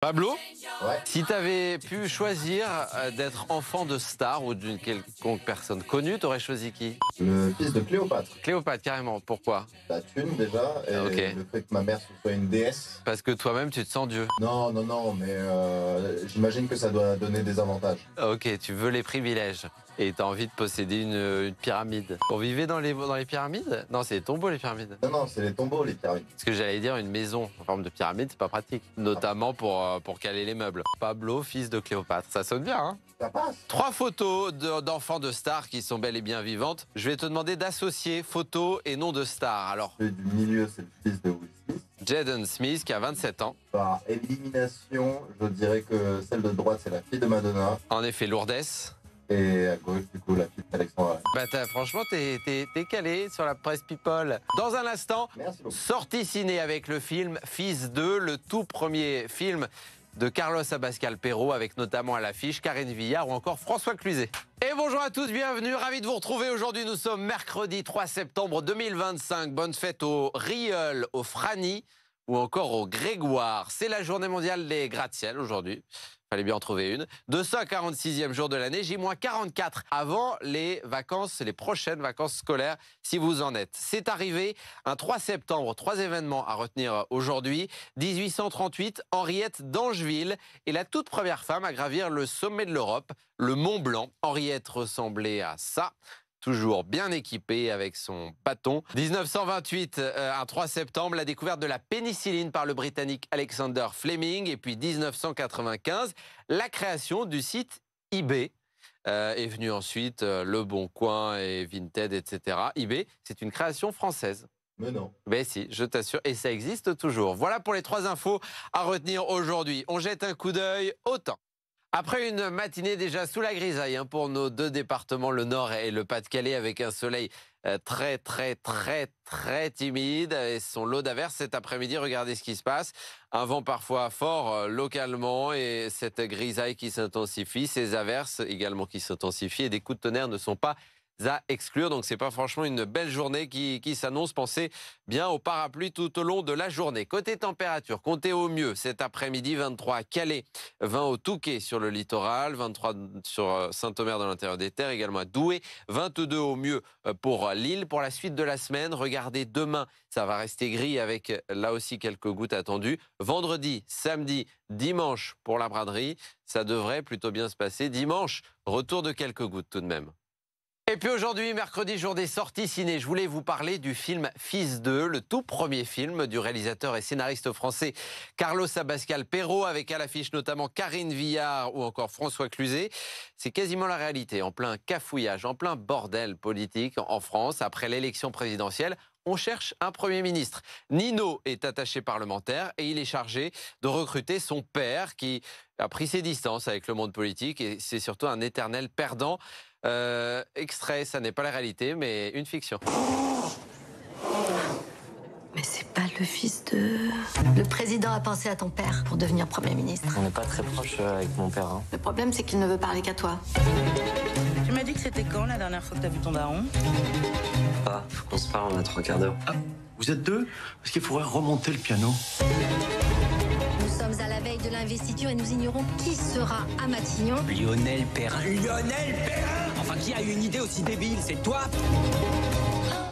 Pablo, Ouais. si tu avais pu choisir d'être enfant de star ou d'une quelconque personne connue, t'aurais choisi qui? Le fils de Cléopâtre. Cléopâtre, carrément. Pourquoi? La thune déjà, Ok. et le fait que ma mère ce soit une déesse. Parce que toi-même, tu te sens Dieu. Non, non, non, mais j'imagine que ça doit donner des avantages. Ok, tu veux les privilèges et tu as envie de posséder une pyramide. On vivait dans les pyramides? Non, c'est les tombeaux, les pyramides. Non, non, c'est les tombeaux, les pyramides. Ce que j'allais dire, une maison en forme de pyramide, c'est pas pratique. Notamment pour caler les meubles. Pablo, fils de Cléopâtre. Ça sonne bien, hein? Ça passe. 3 photos d'enfants de stars qui sont bel et bien vivantes. Je vais te demander d'associer photos et nom de stars. Alors, Celui du milieu, c'est le fils de Will Smith. Jaden Smith, qui a 27 ans. Par élimination, je dirais que celle de droite, c'est la fille de Madonna. En effet, Lourdes. Et à gauche, du coup, la fille d'Alexandra. Franchement, t'es calé sur la presse people. Dans un instant, Merci beaucoup. sortie ciné avec le film Fils 2, le tout premier film de Carlos Abascal Pero, avec notamment à l'affiche Karine Viard ou encore François Cluzet. Et bonjour à tous, bienvenue, ravi de vous retrouver. Aujourd'hui, nous sommes mercredi 3 septembre 2025. Bonne fête au Rieul, au Frani ou encore au Grégoire. C'est la journée mondiale des gratte-ciel aujourd'hui. Fallait bien en trouver une. 246e jour de l'année, J-44 avant les vacances, les prochaines vacances scolaires, si vous en êtes. C'est arrivé un 3 septembre, 3 événements à retenir aujourd'hui. 1838, Henriette d'Angeville est la toute première femme à gravir le sommet de l'Europe, le Mont Blanc. Henriette ressemblait à ça. Toujours bien équipée avec son bâton. 1928, un 3 septembre, la découverte de la pénicilline par le Britannique Alexander Fleming. Et puis 1995, la création du site eBay. Est venu ensuite Le Bon Coin et Vinted, etc. eBay, c'est une création française. Mais non. Ben si, je t'assure, et ça existe toujours. Voilà pour les 3 infos à retenir aujourd'hui. On jette un coup d'œil au temps. Après une matinée déjà sous la grisaille pour nos 2 départements, le Nord et le Pas-de-Calais, avec un soleil très timide et son lot d'averses cet après-midi. Regardez ce qui se passe. Un vent parfois fort localement et cette grisaille qui s'intensifie, ces averses également qui s'intensifient et des coups de tonnerre ne sont pas à exclure. Donc c'est pas franchement une belle journée qui s'annonce. Pensez bien au parapluie tout au long de la journée. Côté température, comptez au mieux cet après-midi, 23 à Calais, 20 au Touquet sur le littoral, 23 sur Saint-Omer dans l'intérieur des terres, également à Douai, 22 au mieux pour Lille. Pour la suite de la semaine, regardez demain, ça va rester gris avec là aussi quelques gouttes attendues. Vendredi, samedi, dimanche pour la braderie, ça devrait plutôt bien se passer. Dimanche, retour de quelques gouttes tout de même. Et puis aujourd'hui, mercredi, jour des sorties ciné, je voulais vous parler du film Fils 2, le tout premier film du réalisateur et scénariste français Carlos Abascal Pero, avec à l'affiche notamment Karine Viard ou encore François Cluzet. C'est quasiment la réalité, en plein cafouillage, en plein bordel politique en France. Après l'élection présidentielle, on cherche un Premier ministre. Nino est attaché parlementaire et il est chargé de recruter son père qui a pris ses distances avec le monde politique et c'est surtout un éternel perdant. Extrait, ça n'est pas la réalité, mais une fiction. Mais c'est pas le fils de... Le président a pensé à ton père pour devenir Premier ministre. On n'est pas très proche avec mon père. Le problème, c'est qu'il ne veut parler qu'à toi. Tu m'as dit que c'était quand la dernière fois que t'as vu ton daron? Pas, faut qu'on se parle, on a 3 quarts d'heure. Ah, vous êtes 2? Parce qu'il faudrait remonter le piano. Nous sommes à la veille de l'investiture et nous ignorons qui sera à Matignon. Lionel Perrin. Lionel Perrin! Enfin, qui a eu une idée aussi débile? C'est toi?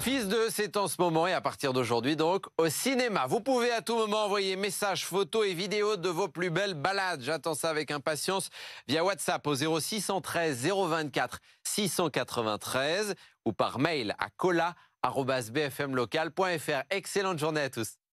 Fils 2, c'est en ce moment et à partir d'aujourd'hui donc au cinéma. Vous pouvez à tout moment envoyer messages, photos et vidéos de vos plus belles balades. J'attends ça avec impatience via WhatsApp au 0613 024 693 ou par mail à cola@bfmlocal.fr. Excellente journée à tous.